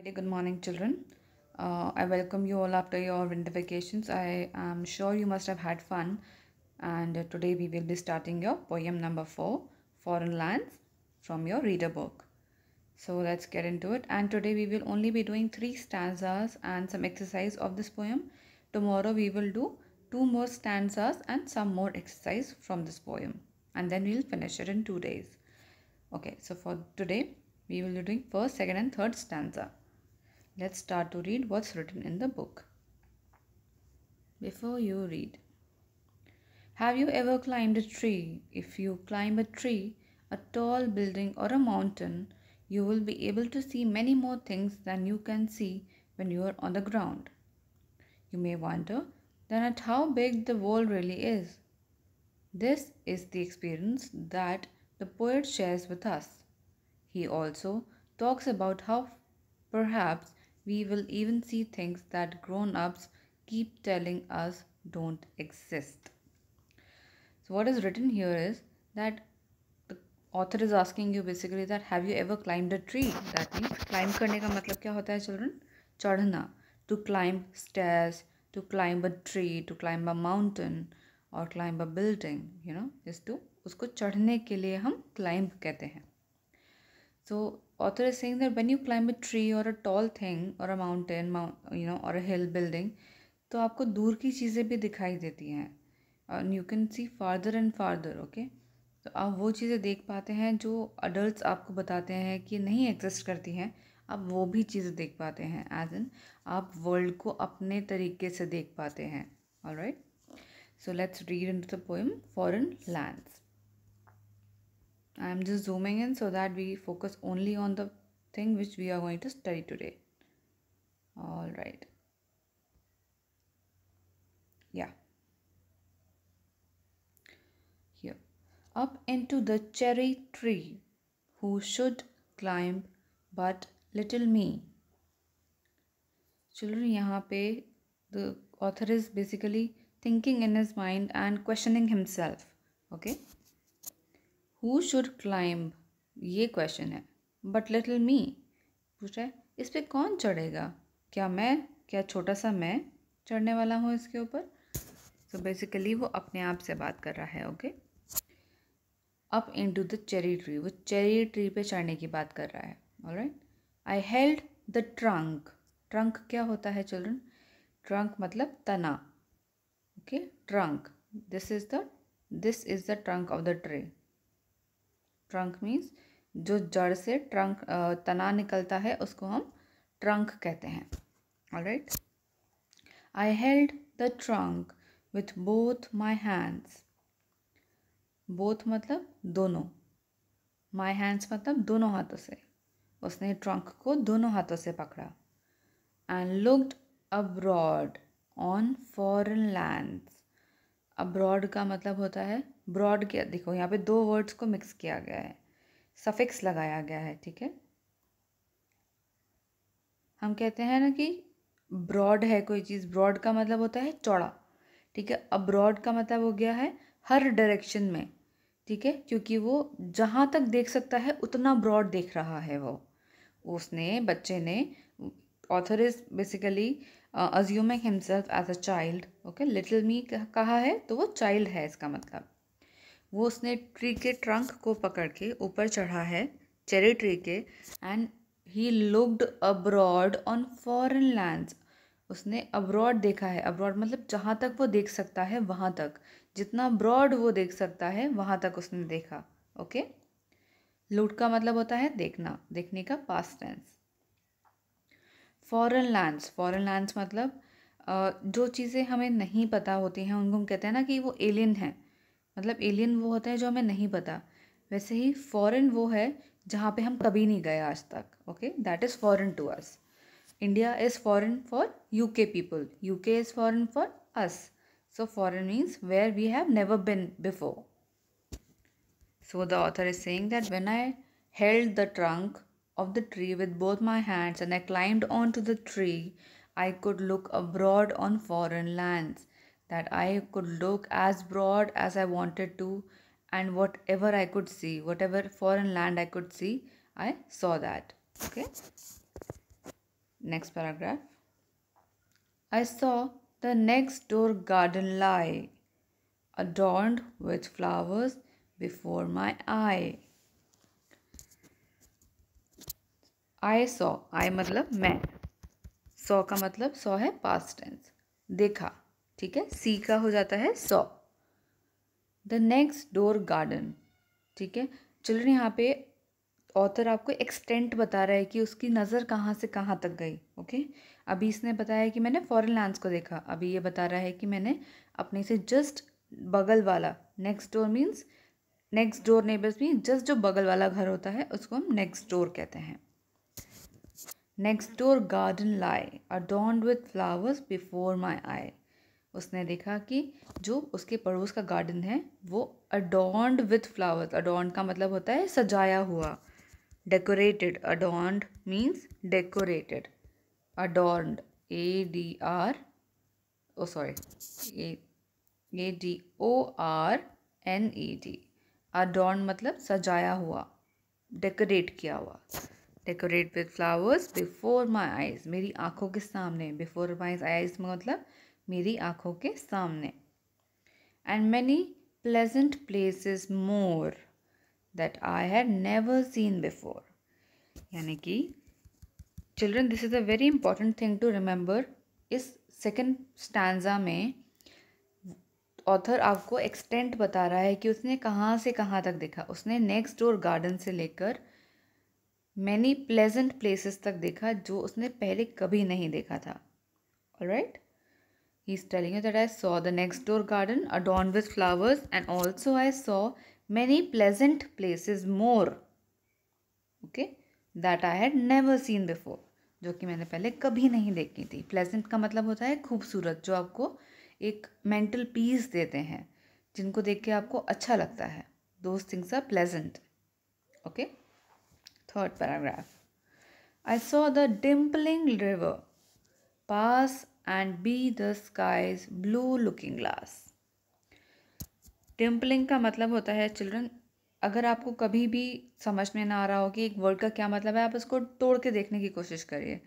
Very good morning, children. I welcome you all after your winter vacations. I am sure you must have had fun, and today we will be starting your poem number 4, Foreign Lands, from your reader book. So let's get into it. And today we will only be doing 3 stanzas and some exercise of this poem. Tomorrow we will do 2 more stanzas and some more exercise from this poem, and then we'll finish it in 2 days. Okay, so for today we will be doing first, second, and third stanza. Let's start to read what's written in the book. Before you read, have you ever climbed a tree? If you climb a tree, a tall building, or a mountain, you will be able to see many more things than you can see when you are on the ground. You may wonder then at how big the world really is. This is the experience that the poet shares with us. He also talks about how perhaps we will even see things that grown ups keep telling us don't exist. So, what is written here is that the author is asking you basically that have you ever climbed a tree? That means climb करने का मतलब क्या होता है children? चढ़ना. To climb stairs, to climb a tree, to climb a mountain or climb a building, is to उसको चढ़ने के लिए हम climb कहते हैं. So author is saying that when you climb a tree or a tall thing or a mountain, or a hill building, तो आपको दूर की चीज़ें भी दिखाई देती हैं and you can see farther and farther, okay? तो आप वो चीज़ें देख पाते हैं जो adults आपको बताते हैं कि नहीं एग्जिस्ट करती हैं, आप वो भी चीज़ें देख पाते हैं एज इन आप वर्ल्ड को अपने तरीके से देख पाते हैं. Alright, so let's read into the poem foreign lands. I am just zooming in so that we focus only on the thing which we are going to study today. All right. Yeah. Here. Up into the cherry tree, who should climb but little me. Children, यहाँ पे the author is basically thinking in his mind and questioning himself. Okay. Who should climb? ये question है. But little मी पूछ रहा है इस पे कौन चढ़ेगा? क्या छोटा सा मैं चढ़ने वाला हूँ इसके ऊपर? सो बेसिकली वो अपने आप से बात कर रहा है. Okay. Up into the cherry tree, वो चेरी ट्री पे चढ़ने की बात कर रहा है. Alright. I held the trunk. Trunk क्या होता है चिल्ड्रन? ट्रंक मतलब तना. Okay. Trunk. This is the trunk of the tree. Trunk means जो जड़ से तना निकलता है उसको हम ट्रंक कहते हैं. Alright. I held the trunk with both my hands. Both मतलब दोनों. माई हैंड्स मतलब दोनों हाथों से. उसने ट्रंक को दोनों हाथों से पकड़ा. And looked abroad on foreign lands. Abroad का मतलब होता है ब्रॉड. क्या देखो यहाँ पे 2 वर्ड्स को मिक्स किया गया है, सफिक्स लगाया गया है. ठीक है. हम कहते हैं ना कि ब्रॉड है कोई चीज़. ब्रॉड का मतलब होता है चौड़ा. ठीक है. अब्रॉड का मतलब हो गया है हर डायरेक्शन में. ठीक है. क्योंकि वो जहाँ तक देख सकता है उतना ब्रॉड देख रहा है वो. बच्चे ने author is basically assuming himself as a child. Okay. Little me कहा है तो वो चाइल्ड है इसका मतलब. वो उसने ट्री के ट्रंक को पकड़ के ऊपर चढ़ा है चेरी ट्री के. And he looked abroad on foreign lands. उसने अब्रॉड देखा है. अब्रॉड मतलब जहाँ तक वो देख सकता है वहाँ तक. जितना ब्रॉड वो देख सकता है वहाँ तक उसने देखा. ओके. लुक्ड का मतलब होता है देखना, देखने का पास्ट टेंस. फॉरेन लैंड्स मतलब जो चीज़ें हमें नहीं पता होती हैं उनको हम कहते हैं ना कि वो एलियन है. मतलब एलियन वो होता है जो हमें नहीं पता. वैसे ही फॉरेन वो है जहाँ पे हम कभी नहीं गए आज तक. Okay. That is foreign to us. India is foreign for UK people. UK is foreign for us. So foreign means where we have never been before. So the author is saying that when I held the trunk of the tree with both my hands and I climbed onto the tree, I could look abroad on foreign lands. That I could look as broad as I wanted to, and whatever I could see, whatever foreign land I could see, I saw that. Okay. Next paragraph. I saw the next door garden lie, adorned with flowers before my eye. I saw, I मतलब मैं, saw का मतलब saw है past tense, देखा, ठीक है, see का हो जाता है saw. The next door garden, ठीक है. चिल्ड्रन, यहाँ पे ऑथर आपको एक्सटेंट बता रहा है कि उसकी नज़र कहाँ से कहाँ तक गई. ओके, अभी इसने बताया कि मैंने फॉरेन लैंड्स को देखा. अभी ये बता रहा है कि मैंने अपने से जस्ट बगल वाला, next door means next door neighbours means just जो बगल वाला घर होता है उसको हम नेक्स्ट डोर कहते हैं. Next door garden lie adorned with flowers before my eye. उसने देखा कि जो उसके पड़ोस का गार्डन है वो अडॉर्न्ड विथ फ्लावर्स. अडॉर्न्ड का मतलब होता है सजाया हुआ, decorated. Adorned means decorated. Adorned, A-D-R, oh sorry, A-D-O-R-N-E-D. Adorned मतलब सजाया हुआ, decorate किया हुआ. Decorate with flowers before my eyes, मेरी आँखों के सामने. Before my eyes मतलब मेरी आँखों के सामने. And many pleasant places more that I had never seen before. यानी कि children, this is a very important thing to remember. इस सेकेंड स्टैंजा में ऑथर आपको एक्सटेंट बता रहा है कि उसने कहाँ से कहाँ तक देखा. उसने नेक्स्ट डोर गार्डन से लेकर मैनी प्लेजेंट प्लेसेस तक देखा जो उसने पहले कभी नहीं देखा था. Alright, he is telling you that I saw the next door garden adorned with flowers and also I saw many pleasant places more, okay, that I had never seen before, जो कि मैंने पहले कभी नहीं देखी थी. pleasant का मतलब होता है खूबसूरत, जो आपको एक mental peace देते हैं, जिनको देख के आपको अच्छा लगता है. those things are pleasant. okay, third paragraph. I saw the dimpling river pass and be the sky's blue looking glass. Dimpling का मतलब होता है चिल्ड्रन, अगर आपको कभी भी समझ में ना आ रहा हो कि एक वर्ड का क्या मतलब है, आप उसको तोड़ के देखने की कोशिश करिए.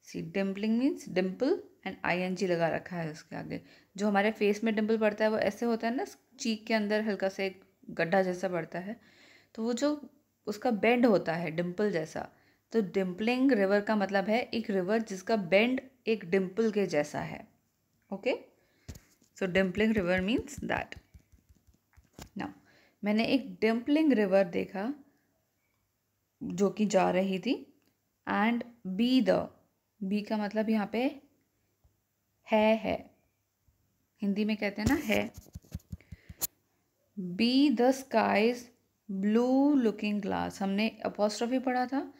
See, dimpling means dimple and ING लगा रखा है उसके आगे. जो हमारे फेस में डिम्पल पड़ता है वो ऐसे होता है ना, चीक के अंदर हल्का से एक गड्ढा जैसा पड़ता है, तो वो जो उसका बेंड होता है डिम्पल जैसा. तो डिम्पलिंग रिवर का मतलब है एक रिवर जिसका बेंड एक डिम्पल के जैसा है. Okay, so dimpling river means that. Now, मैंने एक डिम्पलिंग रिवर देखा जो कि जा रही थी. एंड बी का मतलब यहाँ पे है, हिंदी में कहते हैं ना है. Be the skies blue looking glass, हमने अपॉस्ट्रोफी पढ़ा था,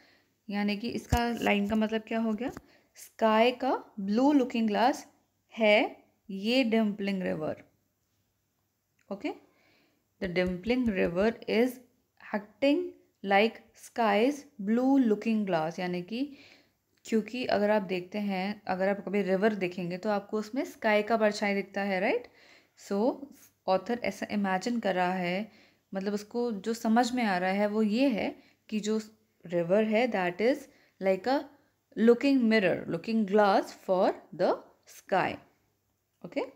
यानी कि इसका लाइन का मतलब क्या हो गया, स्काई का ब्लू लुकिंग ग्लास है ये dimpling river. Okay, The dimpling river is acting like sky's blue looking glass. यानी कि क्योंकि अगर आप देखते हैं, अगर आप कभी रिवर देखेंगे तो आपको उसमें स्काई का परछाई दिखता है, राइट. सो ऑथर ऐसा इमेजिन कर रहा है, मतलब उसको जो समझ में आ रहा है वो ये है कि जो रिवर है that is like a looking mirror, looking glass for the sky. Okay.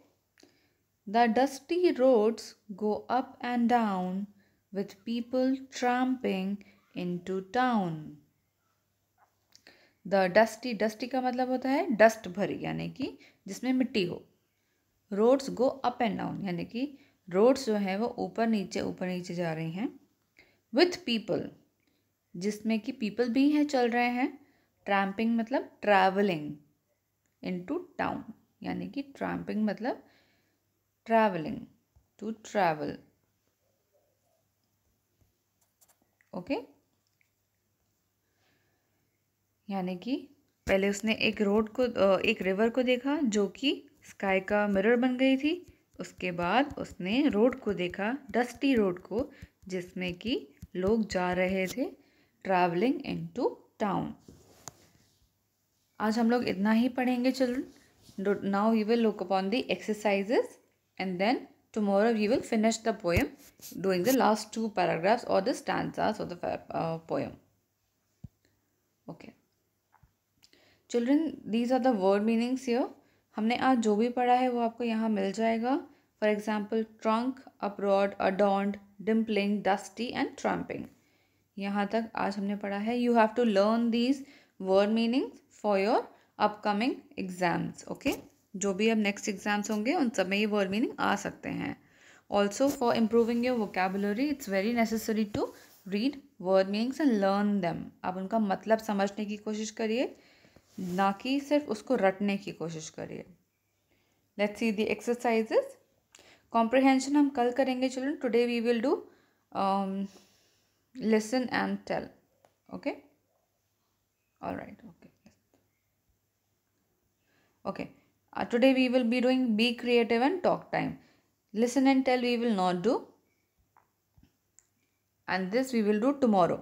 The dusty roads go up and down with people tramping into town. The dusty का मतलब होता है डस्ट भरी, यानी कि जिसमें मिट्टी हो. Roads go up and down यानी कि रोड्स जो है वो ऊपर नीचे जा रही हैं. With people, जिसमें कि people भी हैं, चल रहे हैं. Tramping मतलब traveling into town, यानी कि tramping मतलब traveling, to travel. ओके, यानी कि पहले उसने एक रिवर को देखा जो कि स्काई का मिरर बन गई थी. उसके बाद उसने रोड को देखा, डस्टी रोड को, जिसमें कि लोग जा रहे थे ट्रैवलिंग इनटू टाउन. आज हम लोग इतना ही पढ़ेंगे children. Now we will look upon the exercises and then tomorrow we will finish the poem doing the last 2 paragraphs or the stanzas of the poem. Okay. Children these are the word meanings here. हमने आज जो भी पढ़ा है वो आपको यहाँ मिल जाएगा। For example trunk, abroad, adorned, dimpling, dusty and trumping. यहाँ तक आज हमने पढ़ा है। You have to learn these word meanings for your upcoming exams. Okay, जो भी अब नेक्स्ट एग्जाम्स होंगे उन सब में ये वर्ड मीनिंग आ सकते हैं। Also for improving your vocabulary it's very necessary to read word meanings and learn them. आप उनका मतलब समझने की कोशिश करिए, ना कि सिर्फ उसको रटने की कोशिश करिए। Let's see the exercises. Comprehension हम कल करेंगे children. Today we will do listen and tell. Okay, all right, okay. Today we will be doing be creative and talk time. Listen and tell we will not do, and this we will do tomorrow.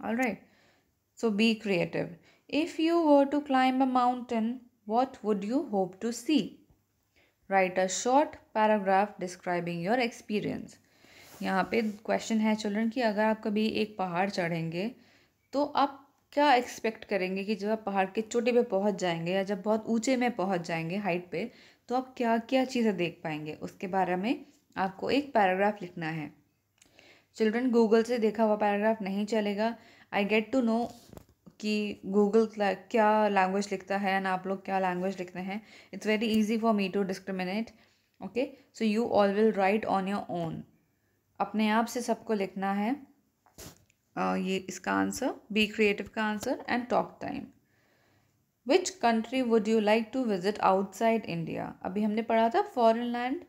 All right, so be creative. If you were to climb a mountain, what would you hope to see? Write a short paragraph describing your experience. यहाँ पे question है children कि अगर आप कभी एक पहाड़ चढ़ेंगे तो आप क्या एक्सपेक्ट करेंगे कि जब आप पहाड़ के चोटी पे पहुंच जाएंगे या जब बहुत ऊंचे में पहुंच जाएंगे हाइट पे, तो आप क्या क्या चीज़ें देख पाएंगे, उसके बारे में आपको एक पैराग्राफ लिखना है। चिल्ड्रन गूगल से देखा हुआ पैराग्राफ नहीं चलेगा। आई गेट टू नो कि गूगल क्या लैंग्वेज लिखता है एंड आप लोग क्या लैंग्वेज लिखते हैं। It's very easy for me to discriminate. Okay, so you all will write on your own. अपने आप से सबको लिखना है। ये इसका आंसर, बी क्रिएटिव का answer and talk time. Which country would you like to visit outside India? अभी हमने पढ़ा था फॉरेन लैंड।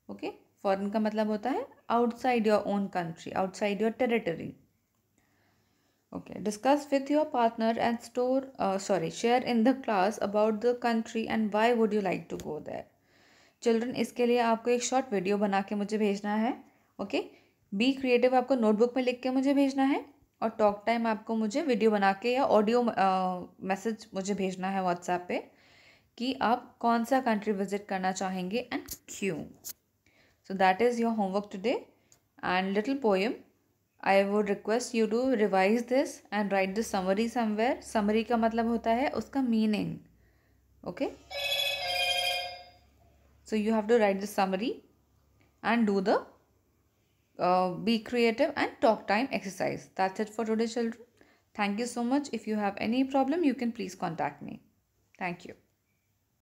ओके, फॉरेन का मतलब होता है outside your own country, outside your territory. Okay, discuss with your partner and share in the class about the country and why would you like to go there. Children इसके लिए आपको एक short video बना के मुझे भेजना है। Okay, be creative आपको नोटबुक में लिख के मुझे भेजना है और टॉक टाइम आपको मुझे वीडियो बना के या ऑडियो मैसेज मुझे भेजना है व्हाट्सएप पे कि आप कौन सा कंट्री विजिट करना चाहेंगे एंड क्यों। So that is your homework today and little poem. I would request you to revise this and write this summary somewhere. Summary का मतलब होता है उसका meaning. Okay, so you have to write the summary and do the be creative and talk time exercise. That's it for today, children. Thank you so much. If you have any problem, you can please contact me. Thank you.